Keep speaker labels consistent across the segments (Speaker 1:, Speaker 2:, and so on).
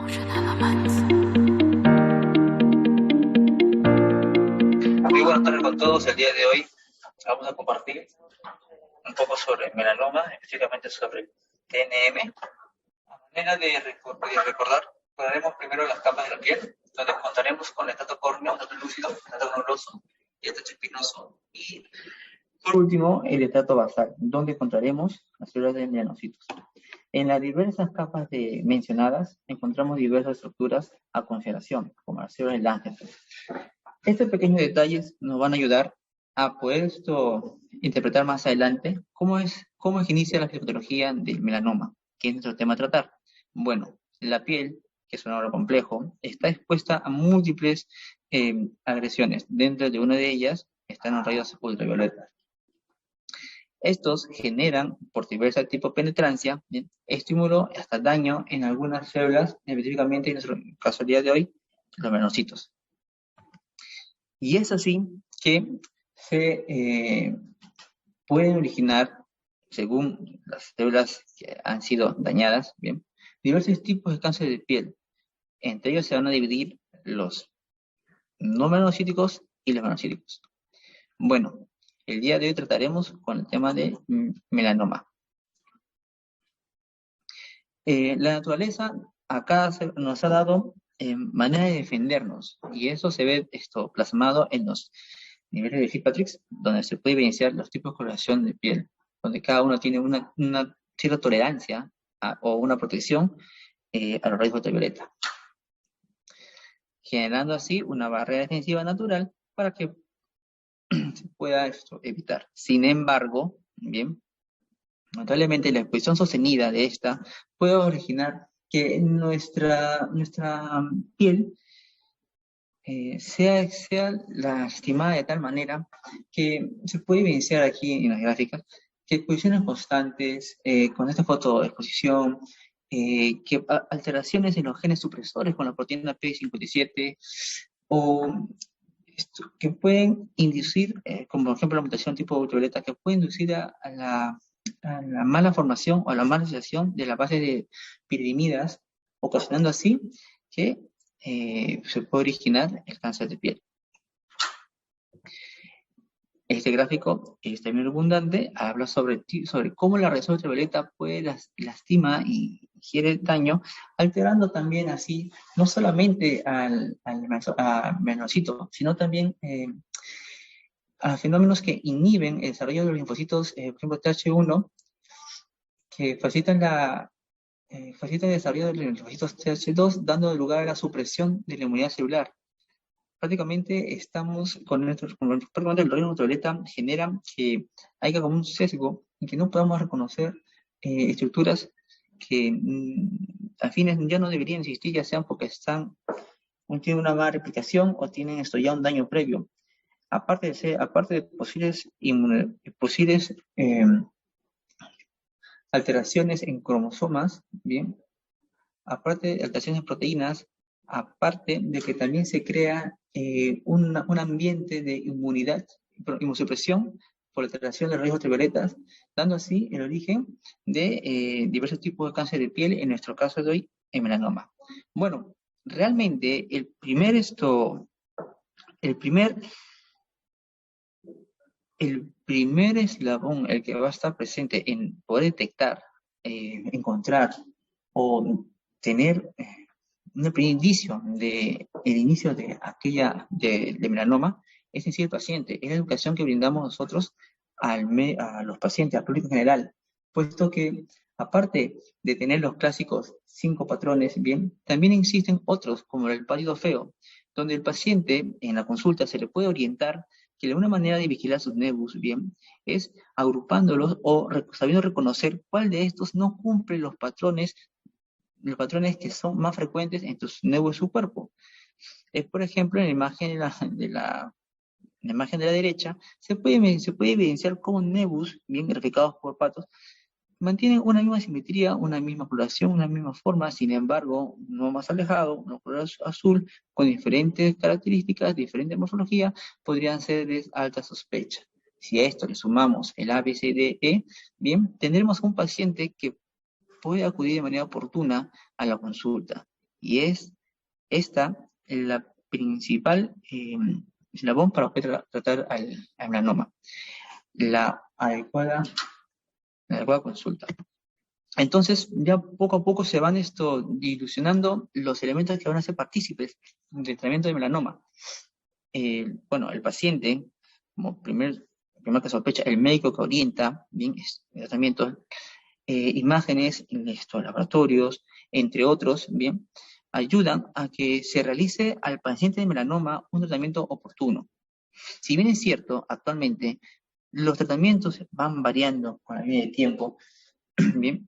Speaker 1: Muy buenas tardes con todos. El día de hoy vamos a compartir un poco sobre melanoma, específicamente sobre TNM. A manera de recordar, recordaremos primero las capas de la piel, donde contaremos con el estrato córneo, el estrato lúcido, el estrato granuloso y el estrato espinoso. Y por último, el estrato basal, donde encontraremos las células de melanocitos. En las diversas capas mencionadas encontramos diversas estructuras a consideración, como las células de Langerhans. Estos pequeños detalles nos van a ayudar a poder interpretar más adelante cómo es que inicia la fisiopatología del melanoma, que es nuestro tema a tratar. Bueno, la piel, que es un órgano complejo, está expuesta a múltiples agresiones. Dentro de una de ellas están los rayos ultravioletas. Estos generan, por diversos tipos de penetrancia, estímulo hasta daño en algunas células, específicamente en nuestro caso el día de hoy, los melanocitos. Y es así que se pueden originar, según las células que han sido dañadas, bien, diversos tipos de cáncer de piel. Entre ellos se van a dividir los no melanocíticos y los melanocíticos. Bueno, el día de hoy trataremos con el tema de melanoma. La naturaleza acá nos ha dado manera de defendernos, y eso se ve plasmado en los niveles de Fitzpatrick, donde se puede evidenciar los tipos de coloración de piel, donde cada uno tiene una cierta tolerancia o una protección a los rayos ultravioleta, generando así una barrera defensiva natural para que se pueda evitar. Sin embargo, bien, notablemente la exposición sostenida de esta puede originar que nuestra piel sea lastimada de tal manera que se puede evidenciar aquí en las gráficas que exposiciones constantes, con esta fotoexposición, que alteraciones en los genes supresores con la proteína P57, o que pueden inducir, como por ejemplo la mutación tipo ultravioleta, que puede inducir a la mala formación o a la mala asociación de la base de piridinidas, ocasionando así que se puede originar el cáncer de piel. Este gráfico es también abundante, habla sobre cómo la radiación ultravioleta puede lastima y ingiere daño, alterando también así no solamente al melanocito, sino también a fenómenos que inhiben el desarrollo de los linfocitos, por ejemplo TH1, que facilitan el desarrollo de los linfocitos TH2, dando lugar a la supresión de la inmunidad celular. Prácticamente estamos prácticamente el rayo ultravioleta genera que haya como un sesgo en que no podamos reconocer estructuras que afines ya no deberían existir, ya sean porque tienen una mala replicación o tienen ya un daño previo. Aparte de posibles alteraciones en cromosomas, bien, aparte de alteraciones en proteínas, aparte de que también se crea un ambiente de inmunosupresión por alteración de rayos ultravioletas, dando así el origen de diversos tipos de cáncer de piel, en nuestro caso de hoy, en melanoma. Bueno, realmente el primer eslabón, el que va a estar presente en poder detectar, encontrar o tener un primer indicio del inicio de de melanoma, es en sí el paciente, es la educación que brindamos nosotros a los pacientes, al público en general, puesto que aparte de tener los clásicos 5 patrones, bien, también existen otros, como el pálido feo, donde el paciente en la consulta se le puede orientar que una manera de vigilar sus nevus, bien, es agrupándolos o sabiendo reconocer cuál de estos no cumple los patrones que son más frecuentes en tus nevus de su cuerpo. Por ejemplo, en la imagen la imagen de la derecha, se puede evidenciar cómo nevus, bien graficados por patos, mantienen una misma simetría, una misma coloración, una misma forma. Sin embargo, uno más alejado, uno color azul, con diferentes características, diferente morfología, podrían ser de alta sospecha. Si a esto le sumamos el ABCDE, bien, tendremos un paciente que puede acudir de manera oportuna a la consulta. y es esta la principal eslabón para poder tratar al melanoma, la adecuada consulta. Entonces, ya poco a poco se van dilucionando los elementos que van a ser partícipes del tratamiento de melanoma. Bueno, el paciente, como primer que sospecha, el médico que orienta, bien, el tratamiento, imágenes, laboratorios, entre otros, bien, ayudan a que se realice al paciente de melanoma un tratamiento oportuno. Si bien es cierto, actualmente los tratamientos van variando con la medida del tiempo, bien,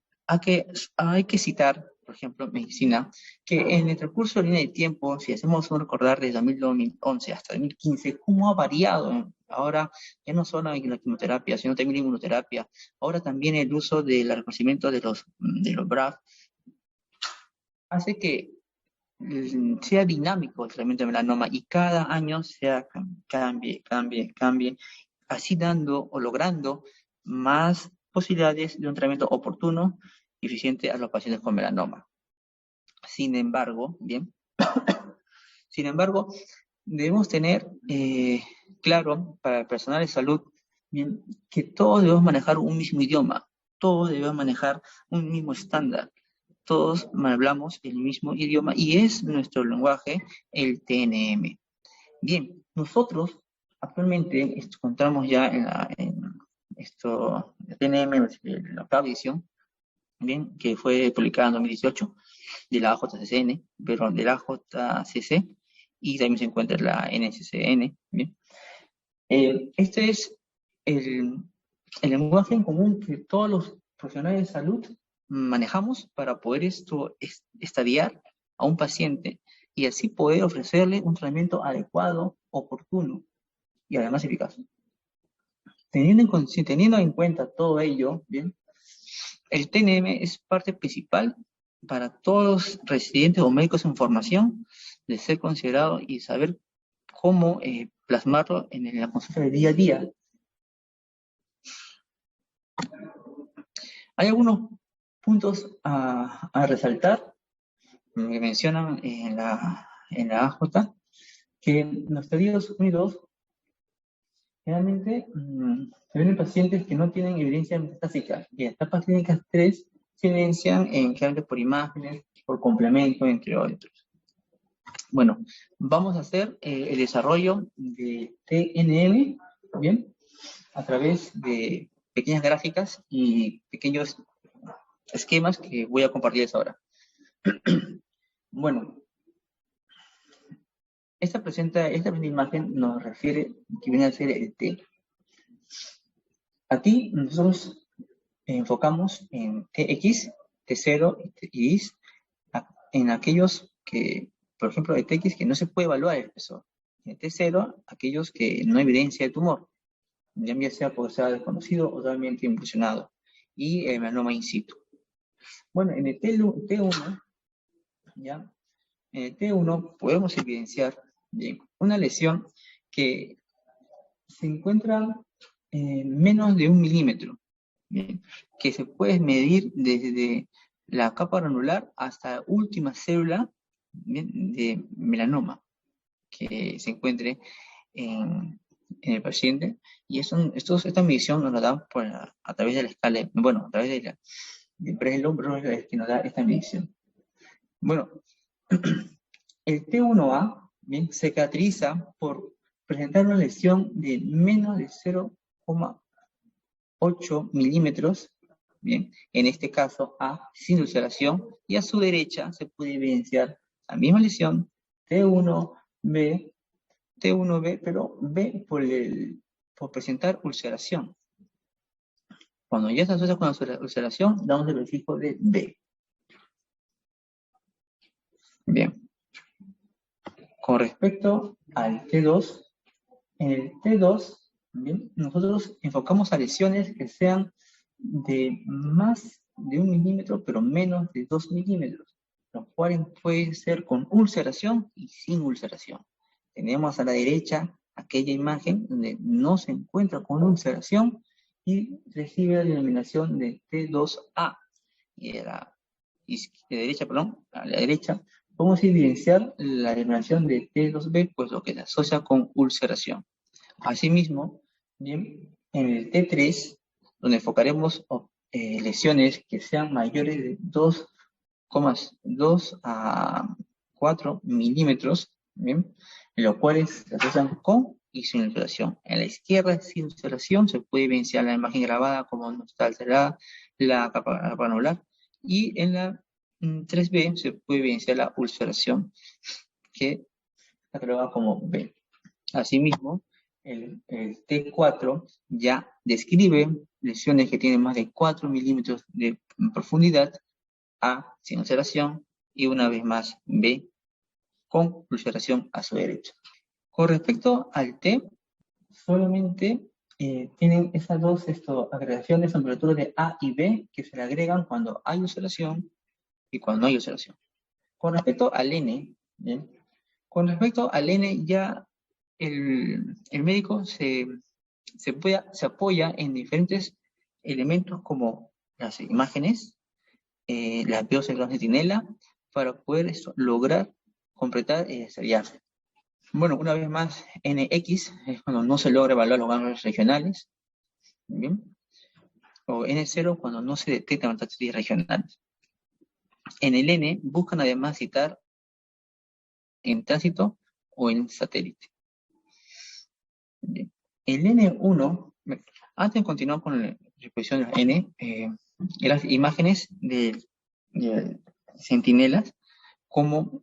Speaker 1: hay que citar, por ejemplo, medicina, que en el transcurso de la línea de tiempo, si hacemos un recordar desde 2011 hasta 2015, cómo ha variado. Ahora ya no solo la quimioterapia, sino también la inmunoterapia. Ahora también el uso del reconocimiento de los BRAF hace que sea dinámico el tratamiento de melanoma y cada año cambie, así dando o logrando más posibilidades de un tratamiento oportuno y eficiente a los pacientes con melanoma. Sin embargo, debemos tener claro para el personal de salud, bien, que todos debemos manejar un mismo idioma, todos debemos manejar un mismo estándar, todos hablamos el mismo idioma y es nuestro lenguaje el TNM. Bien, nosotros actualmente encontramos ya en el TNM, la octava edición, bien, que fue publicada en 2018, de la AJCCN, pero de la AJCC, y también se encuentra la NCCN, bien. Este es el lenguaje en común que todos los profesionales de salud manejamos para poder estadiar a un paciente y así poder ofrecerle un tratamiento adecuado, oportuno y además eficaz. Teniendo en cuenta todo ello, bien, el TNM es parte principal para todos los residentes o médicos en formación de ser considerado y saber cómo plasmarlo en la consulta de día a día. Hay algunos puntos a resaltar que mencionan en la AJ, que en los Estados Unidos generalmente se ven en pacientes que no tienen evidencia metastásica y en etapas clínicas 3 se evidencian generalmente por imágenes, por complemento, entre otros. Bueno, vamos a hacer el desarrollo de TNM, bien, a través de pequeñas gráficas y pequeños esquemas que voy a compartirles ahora. Bueno, esta primera imagen nos refiere que viene a ser el T. Aquí nosotros enfocamos en TX, T0 y T, en aquellos que, por ejemplo, de TX que no se puede evaluar el espesor. En T0, aquellos que no hay evidencia de tumor, ya sea porque sea desconocido o totalmente impulsionado, y el melanoma in situ. Bueno, en el T1, ¿ya? En el T1 podemos evidenciar bien una lesión que se encuentra menos de 1 milímetro, bien, que se puede medir desde la capa granular hasta la última célula, bien, de melanoma que se encuentre en el paciente, y esta medición nos la dan a través de la escala, bueno, a través de el hombro es que nos da esta medición. Bueno, el T1A, bien, se caracteriza por presentar una lesión de menos de 0,8 milímetros, bien, en este caso A, sin ulceración, y a su derecha se puede evidenciar la misma lesión, T1B, pero B por presentar ulceración. Cuando ya se asocia con la ulceración, damos el prefijo de B. Bien. Con respecto al T2, en el T2, bien, nosotros enfocamos a lesiones que sean de más de 1 milímetro, pero menos de 2 milímetros, los cuales pueden ser con ulceración y sin ulceración. Tenemos a la derecha aquella imagen donde no se encuentra con ulceración y recibe la denominación de T2A. Y a la derecha Podemos evidenciar la denominación de T2B, pues lo que se asocia con ulceración. Asimismo, bien, en el T3, donde enfocaremos lesiones que sean mayores de 2,2 a 4 milímetros, ¿bien? En los cuales se asocian con y sin ulceración. En la izquierda, sin ulceración, se puede evidenciar la imagen grabada como no está alterada la capa granular, y en la 3B se puede evidenciar la ulceración, que está grabada como B. Asimismo, el T4 ya describe lesiones que tienen más de 4 milímetros de profundidad, A sin ulceración, y una vez más B con ulceración a su derecha. Con respecto al T, solamente tienen esas dos agregaciones, temperaturas de A y B, que se le agregan cuando hay ulceración y cuando no hay ulceración. Con respecto al N, ¿bien? Con respecto al N, ya el médico se apoya en diferentes elementos como las imágenes, la biopsia de la centinela, para poder lograr completar el seriaje. Bueno, una vez más, NX es cuando no se logra evaluar los ganglios regionales, ¿bien? O N0 cuando no se detectan metástasis regionales. En el N buscan además citar en tránsito o en satélite. Bien. El N1, antes de continuar con la exposición de la N, las imágenes de centinelas, cómo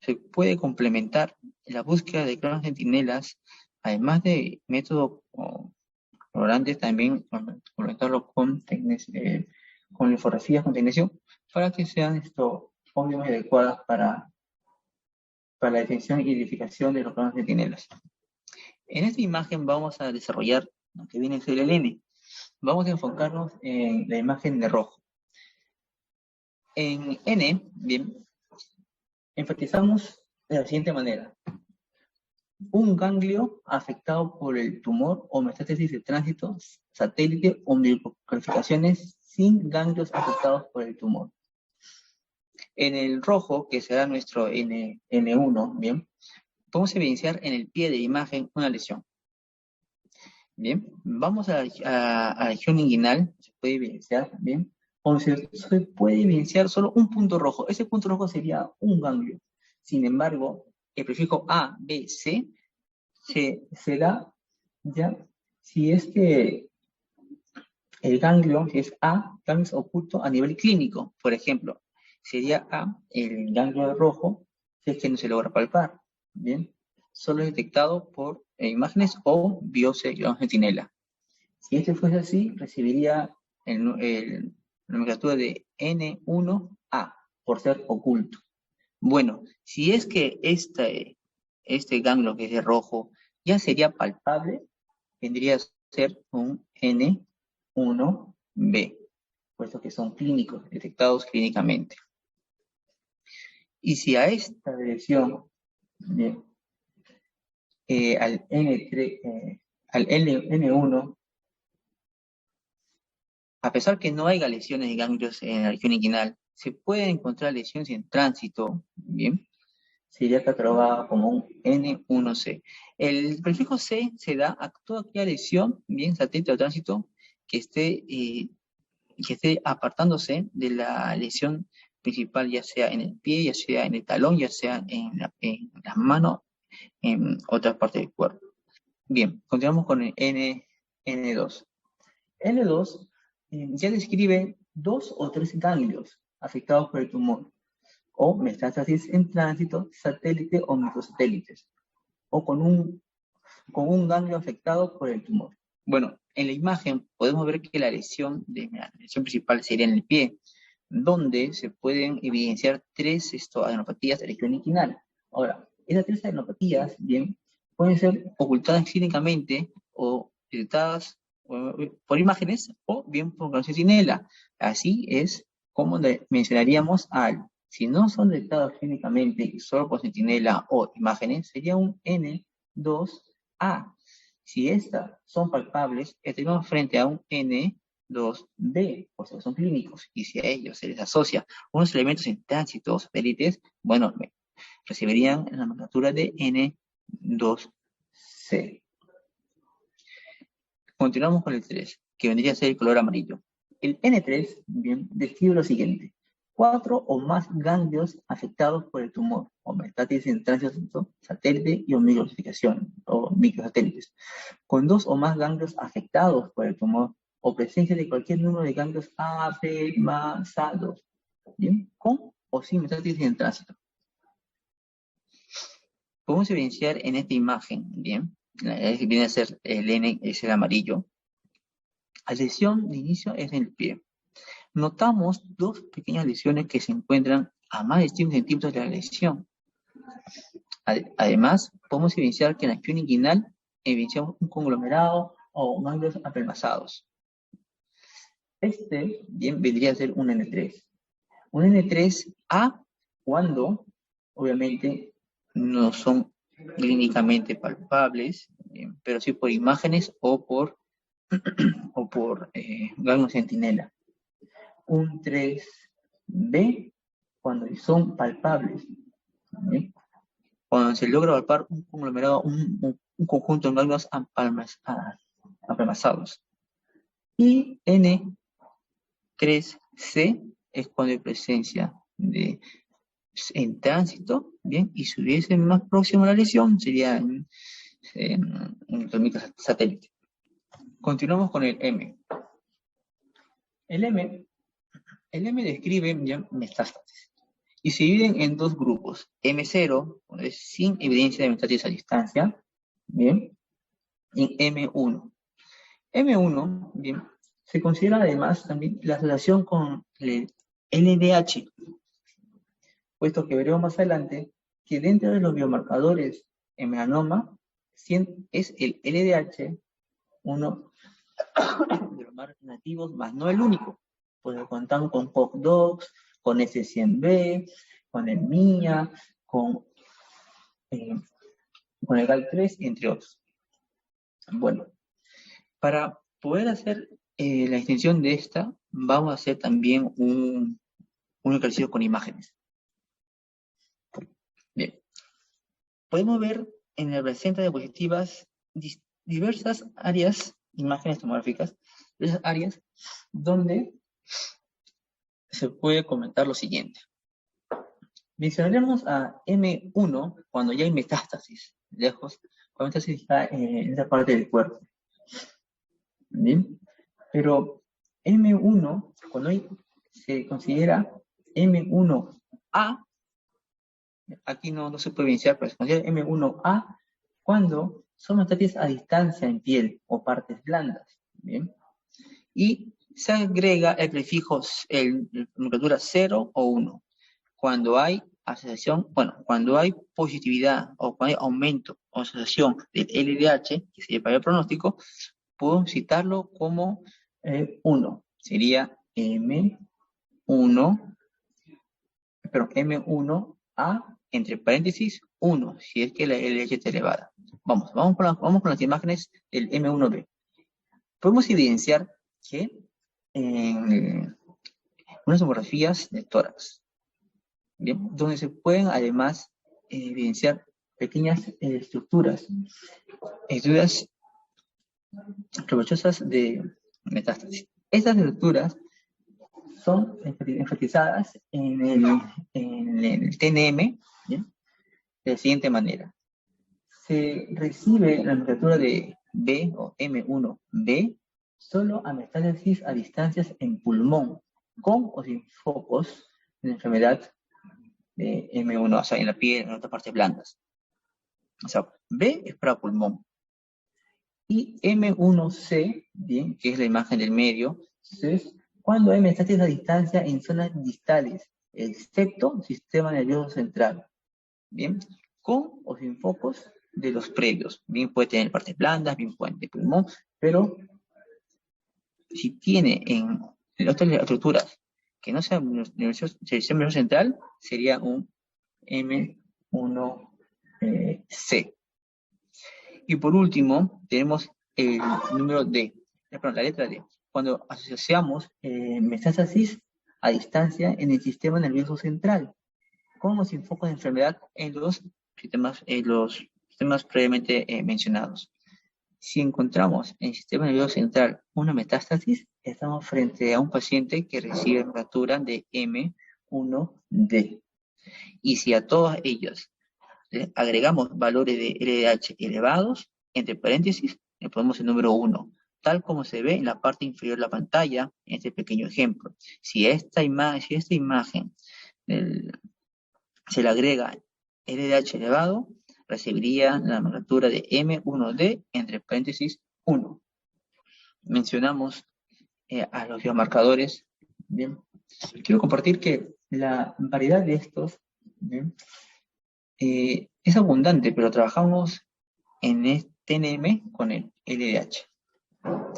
Speaker 1: se puede complementar la búsqueda de clones centinelas, además de métodos programantes, también complementarlo con infografías con tecnición, para que sean obviamente adecuadas para la detección y identificación de los clones centinelas. En esta imagen vamos a desarrollar lo que viene a ser el N. Vamos a enfocarnos en la imagen de rojo. En N, bien, enfatizamos de la siguiente manera: un ganglio afectado por el tumor o metástasis de tránsito, satélite o microcalificaciones sin ganglios afectados por el tumor. En el rojo, que será nuestro N1, bien, podemos evidenciar en el pie de la imagen una lesión. Bien, vamos a la región inguinal, se puede evidenciar, bien, o se puede evidenciar solo un punto rojo. Ese punto rojo sería un ganglio. Sin embargo, el prefijo A, B, C se da ya si es que el ganglio, si es A, ganglio es oculto a nivel clínico. Por ejemplo, sería A el ganglio rojo, si es que no se logra palpar. Bien, solo es detectado por imágenes o biopsia de centinela. Si este fuese así, recibiría la nomenclatura de N1A, por ser oculto. Bueno, si es que este ganglio que es de rojo ya sería palpable, tendría que ser un N1B, puesto que son clínicos, detectados clínicamente. Y si a esta lesión, bien, al N1, a pesar que no haya lesiones de ganglios en la región inguinal, se pueden encontrar lesiones en tránsito, bien, sería catalogada como un N1C. El prefijo C se da a toda aquella lesión, bien, satélite o tránsito, que esté apartándose de la lesión principal, ya sea en el pie, ya sea en el talón, ya sea en la mano, en otra parte del cuerpo. Bien, continuamos con el N2. N2 ya describe 2 o 3 ganglios afectados por el tumor, o metástasis en tránsito, satélite o microsatélites, o con un ganglio afectado por el tumor. Bueno, en la imagen podemos ver que la lesión principal sería en el pie, donde se pueden evidenciar 3 adenopatías de región inguinal. Ahora, esas 3 adenopatías, bien, pueden ser ocultadas clínicamente o detectadas por imágenes o bien por centinela. Así es como mencionaríamos al. Si no son detectados clínicamente y solo por centinela o imágenes, sería un N2A. Si estas son palpables, estaríamos frente a un N2B, por si son clínicos, y si a ellos se les asocia unos elementos en tránsito o satélites, bueno, recibirían la nomenclatura de N2C. Continuamos con el 3, que vendría a ser el color amarillo. El N3, bien, describe lo siguiente: 4 o más ganglios afectados por el tumor, o metástasis en tránsito, satélite y o microsatélites, con 2 o más ganglios afectados por el tumor, o presencia de cualquier número de ganglios afemasados, bien, con o sin metástasis en tránsito. Podemos evidenciar en esta imagen, bien, viene a ser el N, es el amarillo. La lesión de inicio es en el pie. Notamos 2 pequeñas lesiones que se encuentran a más de 5 centímetros de la lesión. Además, podemos evidenciar que en la acción inguinal evidenciamos un conglomerado o ganglios apelmazados. Este, bien, vendría a ser un N3. Un N3A cuando, obviamente, no son clínicamente palpables, bien, pero sí por imágenes o por ganglios centinela. Un 3B cuando son palpables, ¿sí? Cuando se logra palpar un conglomerado, un conjunto de ganglios apelmazados. Y N3C es cuando hay presencia en tránsito, bien, y si hubiese más próximo a la lesión sería en el microsatélite. Continuamos con el M. El M describe ya metástasis y se dividen en 2 grupos: M0, es sin evidencia de metástasis a distancia, bien, y M1. M1, bien, se considera además también la asociación con el LDH, puesto que veremos más adelante que dentro de los biomarcadores en melanoma es el LDH uno de los más representativos, más no el único, pues contamos con POC2, con S100B, con el MIA, con el GAL3, entre otros. Bueno, para poder hacer la extensión de esta, vamos a hacer también un ejercicio con imágenes. Bien, podemos ver en la presenta diapositivas diversas áreas, imágenes tomográficas, diversas áreas donde se puede comentar lo siguiente. Mencionaremos a M1 cuando ya hay metástasis, lejos, cuando metástasis está en esa parte del cuerpo. ¿Bien? Pero M1, cuando se considera M1A, aquí no se puede evidenciar, pero se considera M1A cuando son metástasis a distancia en piel o partes blandas. ¿Bien? Y se agrega el prefijo, la nomenclatura 0 o 1. Cuando hay asociación, cuando hay positividad o cuando hay aumento o asociación del LDH, que sería para el pronóstico, podemos citarlo como 1. Sería M1A, entre paréntesis, 1, si es que la LDH está elevada. Vamos con las imágenes del M1B. Podemos evidenciar que en unas tomografías de tórax, ¿bien?, donde se pueden además evidenciar pequeñas estructuras provechosas de metástasis. Estas estructuras son enfatizadas en el TNM, ¿bien?, de la siguiente manera. Se recibe la nomenclatura de B o M1B solo a metástasis a distancias en pulmón, con o sin focos de enfermedad de M1, o sea, en la piel, en otras partes blandas. O sea, B es para pulmón. Y M1C, bien, que es la imagen del medio, es cuando hay metástasis a distancia en zonas distales, excepto sistema nervioso central, bien, con o sin focos de los previos. Bien puede tener partes blandas, bien puede tener pulmón, pero si tiene en otras estructuras que no sean sistema nervioso central, sería un M1C. Y por último, tenemos el número D, la letra D. cuando asociamos metástasis a distancia en el sistema nervioso central, con los enfoques de enfermedad en los sistemas previamente mencionados. Si encontramos en el sistema nervioso central una metástasis, estamos frente a un paciente que recibe fractura de M1D. Y si a todas ellas le agregamos valores de LDH elevados, entre paréntesis, le ponemos el número 1, tal como se ve en la parte inferior de la pantalla, en este pequeño ejemplo. Si a esta imagen se le agrega LDH elevado, recibiría la nomenclatura de M1D, entre paréntesis 1. Mencionamos a los biomarcadores. Bien. Quiero compartir que la variedad de estos, bien, es abundante, pero trabajamos en este TNM con el LDH,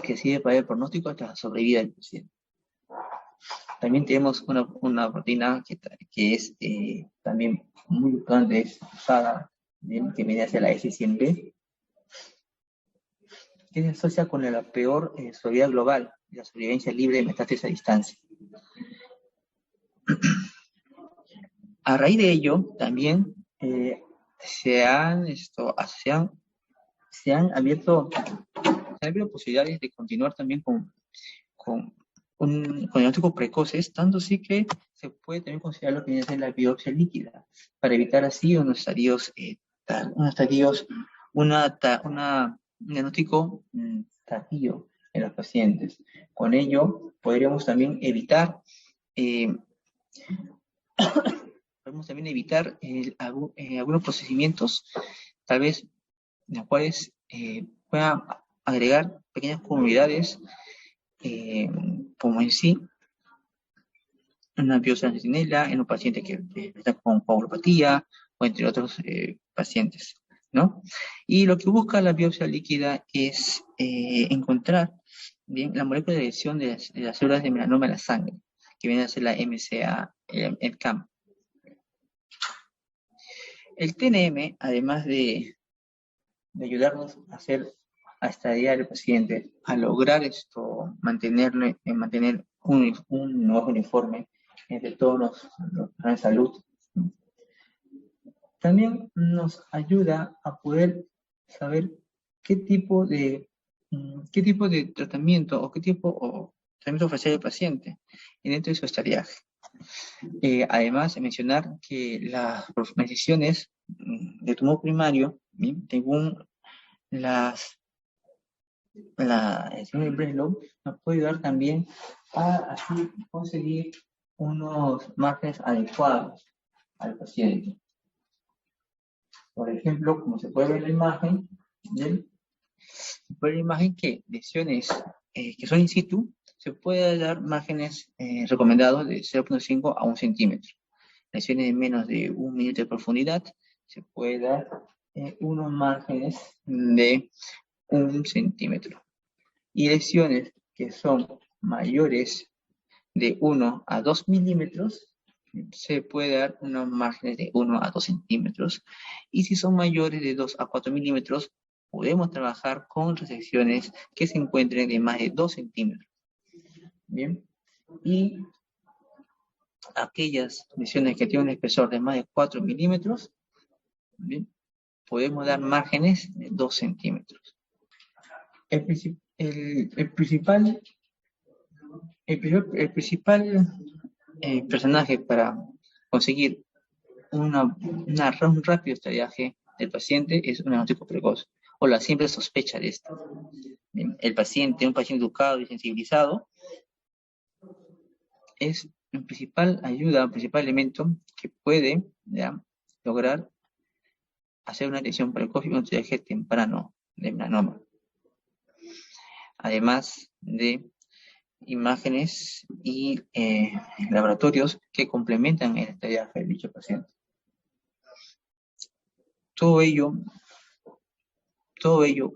Speaker 1: que sirve para el pronóstico hasta la sobrevida del paciente. También tenemos una proteína que es también muy importante, es usada, bien, que viene hacia la S100B, que se asocia con la peor sobrevida global, la sobrevivencia libre de metástasis a distancia. A raíz de ello, también se han abierto posibilidades de continuar también con diagnósticos precoces, tanto sí que se puede también considerar lo que viene a ser la biopsia líquida, para evitar así un diagnóstico tardío en los pacientes. Con ello, podríamos también evitar algunos procedimientos, tal vez, en los cuales puedan agregar pequeñas comunidades, como en sí, una biopsia de centinela en un paciente que está con coagulopatía, o entre otros pacientes, ¿no? Y lo que busca la biopsia líquida es encontrar bien la molécula de lesión de las células de melanoma en la sangre, que viene a ser la MCA, el CAM. El TNM, además de ayudarnos a estadiar al paciente, a lograr mantener un ojo uniforme entre todos los planes de salud, también nos ayuda a poder saber qué tipo de tratamiento o tratamiento ofrecer al paciente dentro de su estadiaje. Además de mencionar que las decisiones de tumor primario, según la decisión de Breslov, nos puede ayudar también a así conseguir unos márgenes adecuados al paciente. Por ejemplo, como se puede ver en la imagen, que lesiones que son in situ, se puede dar márgenes recomendados de 0.5 a 1 centímetro. Lesiones de menos de 1 milímetro de profundidad, se puede dar unos márgenes de 1 centímetro. Y lesiones que son mayores de 1 a 2 milímetros, se puede dar unos márgenes de 1 a 2 centímetros. Y si son mayores de 2 a 4 milímetros, podemos trabajar con resecciones que se encuentren de más de 2 centímetros. Bien. Y aquellas lesiones que tienen un espesor de más de 4 milímetros, bien, podemos dar márgenes de 2 centímetros. El principal personaje para conseguir un rápido estadiaje del paciente es un diagnóstico precoz, o la simple sospecha de esto. Un paciente educado y sensibilizado es el principal elemento que puede lograr hacer una detección precoz y un estadiaje temprano de melanoma. Además de imágenes y laboratorios que complementan el estadiaje del dicho paciente. Todo ello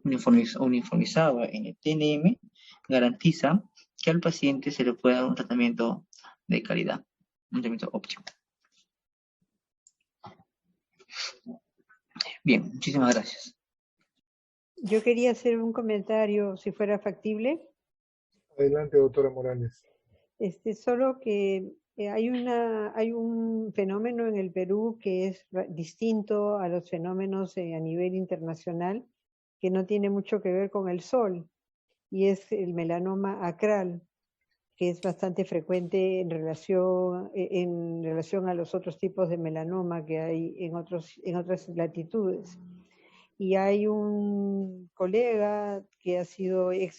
Speaker 1: uniformizado en el TNM garantiza que al paciente se le pueda dar un tratamiento de calidad, un tratamiento óptimo. Bien, muchísimas gracias.
Speaker 2: Yo quería hacer un comentario, si fuera factible. Adelante, doctora Morales.
Speaker 3: Solo que hay un fenómeno en el Perú que es distinto a los fenómenos a nivel internacional, que no tiene mucho que ver con el sol, y es el melanoma acral, que es bastante frecuente en relación a los otros tipos de melanoma que hay en otras latitudes. Y hay un colega que ha sido que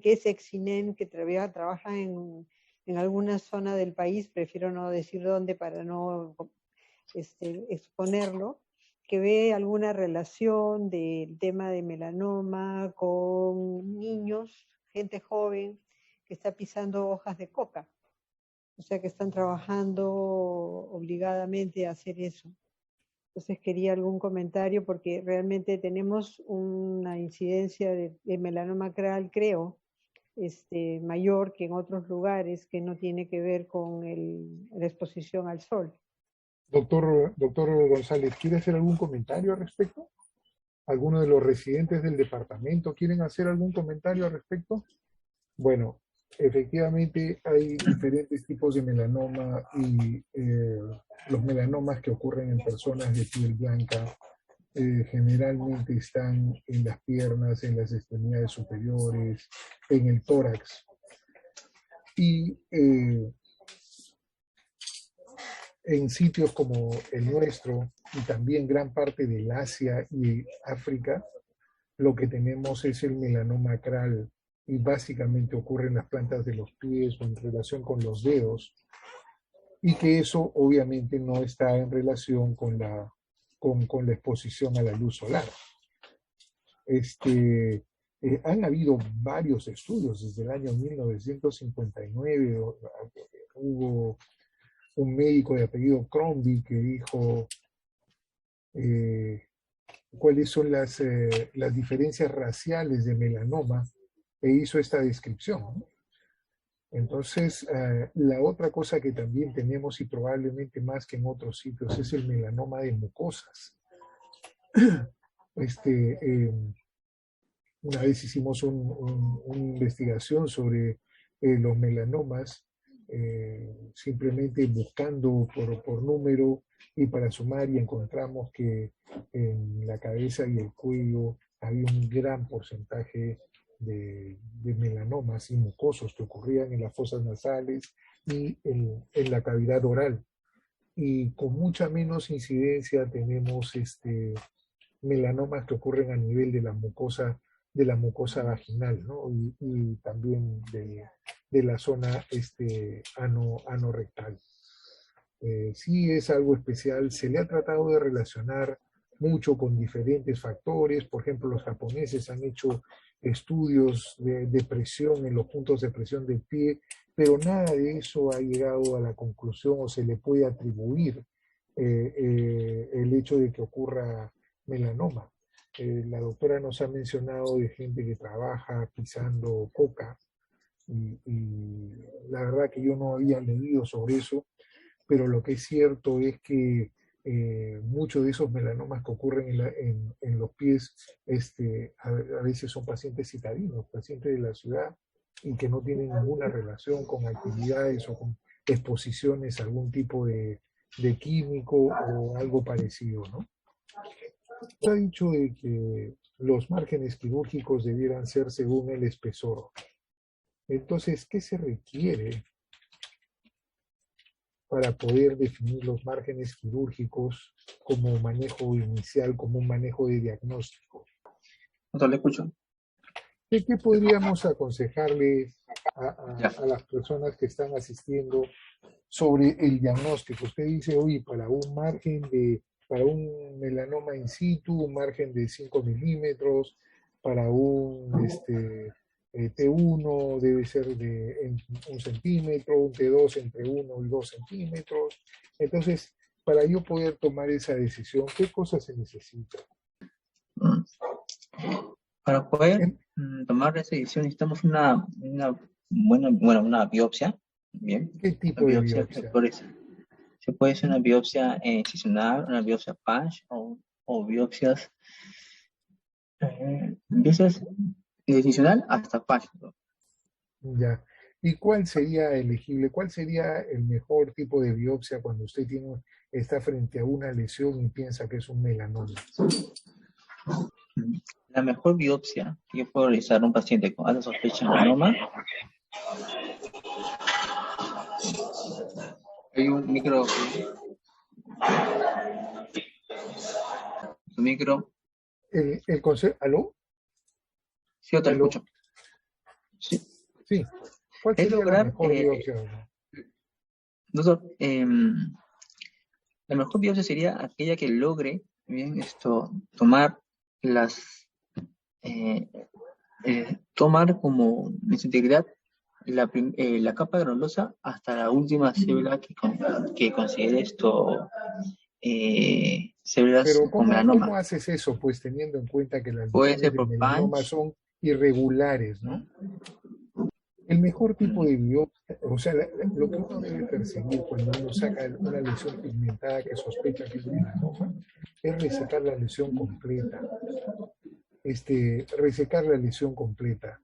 Speaker 3: es ex-INEN, que trabaja en alguna zona del país, prefiero no decir dónde para no exponerlo, que ve alguna relación del tema de melanoma con niños, gente joven, que está pisando hojas de coca. O sea que están trabajando obligadamente a hacer eso. Entonces quería algún comentario porque realmente tenemos una incidencia de melanoma acral, creo, mayor que en otros lugares, que no tiene que ver con la exposición al sol.
Speaker 2: Doctor González, ¿quiere hacer algún comentario al respecto? ¿Alguno de los residentes del departamento quieren hacer algún comentario al respecto? Bueno, efectivamente hay diferentes tipos de melanoma y los melanomas que ocurren en personas de piel blanca generalmente están en las piernas, en las extremidades superiores, en el tórax. Y en sitios como el nuestro y también gran parte del Asia y África, lo que tenemos es el melanoma acral y básicamente ocurre en las plantas de los pies o en relación con los dedos, y que eso obviamente no está en relación con la exposición a la luz solar. Han habido varios estudios desde el año 1959, hubo un médico de apellido Crombie que dijo cuáles son las diferencias raciales de melanoma e hizo esta descripción, ¿no? Entonces, la otra cosa que también tenemos, y probablemente más que en otros sitios, es el melanoma de mucosas. Una vez hicimos una investigación sobre los melanomas, simplemente buscando por número y para sumar, y encontramos que en la cabeza y el cuello había un gran porcentaje de melanomas y mucosos que ocurrían en las fosas nasales y en la cavidad oral. Y con mucha menos incidencia tenemos melanomas que ocurren a nivel de la mucosa vaginal, ¿no? Y también de la zona anorrectal. Sí es algo especial, se le ha tratado de relacionar mucho con diferentes factores. Por ejemplo, los japoneses han hecho estudios de presión en los puntos de presión del pie, pero nada de eso ha llegado a la conclusión o se le puede atribuir el hecho de que ocurra melanoma. La doctora nos ha mencionado de gente que trabaja pisando coca, y la verdad que yo no había leído sobre eso, pero lo que es cierto es que muchos de esos melanomas que ocurren en los pies a veces son pacientes citadinos, pacientes de la ciudad, y que no tienen ninguna relación con actividades o con exposiciones a algún tipo de químico o algo parecido, ¿no? Se ha dicho de que los márgenes quirúrgicos debieran ser según el espesor. Entonces, ¿qué se requiere para poder definir los márgenes quirúrgicos como manejo inicial, como un manejo de diagnóstico?
Speaker 1: No le escucho.
Speaker 2: ¿Qué podríamos aconsejarle a las personas que están asistiendo sobre el diagnóstico? Usted dice, oye, para un melanoma in situ, un margen de 5 milímetros, para un T1 debe ser de 1 centímetro, un T2 entre 1 y 2 centímetros. Entonces, para yo poder tomar esa decisión, ¿qué cosas se necesitan?
Speaker 1: Para poder tomar esa decisión necesitamos una biopsia. Bien.
Speaker 2: ¿Qué tipo de biopsia?
Speaker 1: Se puede hacer una biopsia incisional, una biopsia punch o biopsias de incisional hasta punch, ¿no?
Speaker 2: Ya. ¿Y cuál sería elegible? ¿Cuál sería el mejor tipo de biopsia cuando usted está frente a una lesión y piensa que es un melanoma?
Speaker 1: La mejor biopsia que yo puedo realizar a un paciente con alta sospecha de melanoma. Hay un micro. Un micro.
Speaker 2: El concepto, ¿aló?
Speaker 1: Sí, yo te
Speaker 2: ¿Aló?
Speaker 1: escucho. Sí.
Speaker 2: Sí. ¿Cuál
Speaker 1: Es
Speaker 2: sería la
Speaker 1: lograr,
Speaker 2: mejor biopsia?
Speaker 1: doctor, la mejor biopsia sería aquella que logre bien tomar tomar como en su integridad la capa granulosa hasta la última célula que considere células
Speaker 2: Pero
Speaker 1: con
Speaker 2: ¿cómo
Speaker 1: melanoma.
Speaker 2: haces eso? Pues teniendo en cuenta que las
Speaker 1: Puede
Speaker 2: lesiones
Speaker 1: ser
Speaker 2: de
Speaker 1: por
Speaker 2: melanoma
Speaker 1: punch.
Speaker 2: son irregulares, ¿no? El mejor tipo de biopsia, o sea, lo que uno debe perseguir cuando uno saca una lesión pigmentada que sospecha que es melanoma, es resecar la lesión completa. Resecar la lesión completa.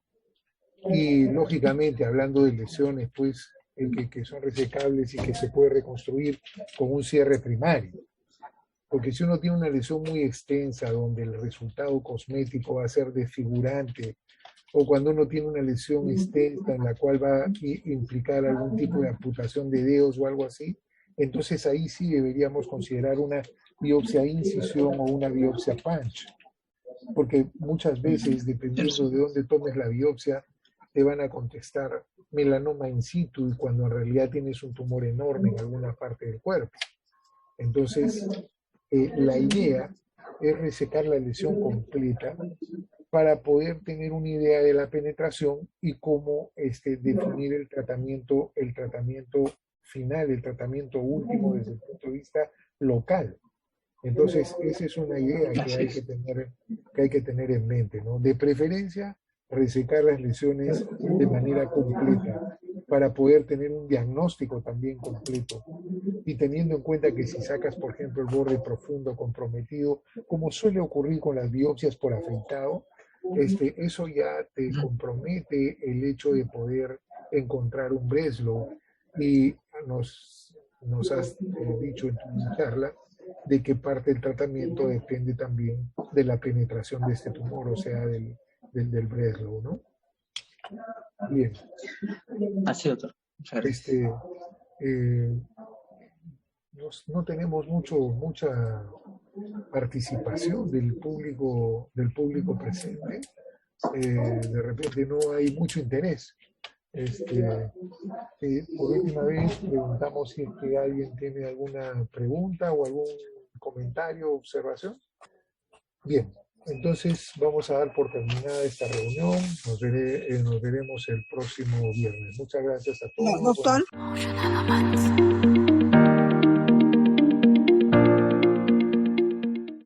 Speaker 2: Y lógicamente, hablando de lesiones, pues, que son resecables y que se puede reconstruir con un cierre primario. Porque si uno tiene una lesión muy extensa donde el resultado cosmético va a ser desfigurante, o cuando uno tiene una lesión extensa en la cual va a implicar algún tipo de amputación de dedos o algo así, entonces ahí sí deberíamos considerar una biopsia incisión o una biopsia punch. Porque muchas veces, dependiendo de dónde tomes la biopsia, te van a contestar melanoma in situ y cuando en realidad tienes un tumor enorme en alguna parte del cuerpo. Entonces, la idea es resecar la lesión completa para poder tener una idea de la penetración y cómo definir el tratamiento final, el tratamiento último desde el punto de vista local. Entonces, esa es una idea que hay que tener en mente, ¿no? De preferencia, resecar las lesiones de manera completa para poder tener un diagnóstico también completo. Y teniendo en cuenta que si sacas, por ejemplo, el borde profundo comprometido, como suele ocurrir con las biopsias por afeitado, eso ya te compromete el hecho de poder encontrar un Breslow. Y nos has dicho en tu charla de que parte del tratamiento depende también de la penetración de este tumor, o sea, del Breslow, ¿no? Bien.
Speaker 1: Así, doctor. Muchas gracias.
Speaker 2: No tenemos mucha participación del público presente. De repente no hay mucho interés. Por última vez preguntamos si es que alguien tiene alguna pregunta o algún comentario o observación. Bien, entonces vamos a dar por terminada esta reunión. Nos veremos el próximo viernes. Muchas gracias a todos.
Speaker 3: Doctor.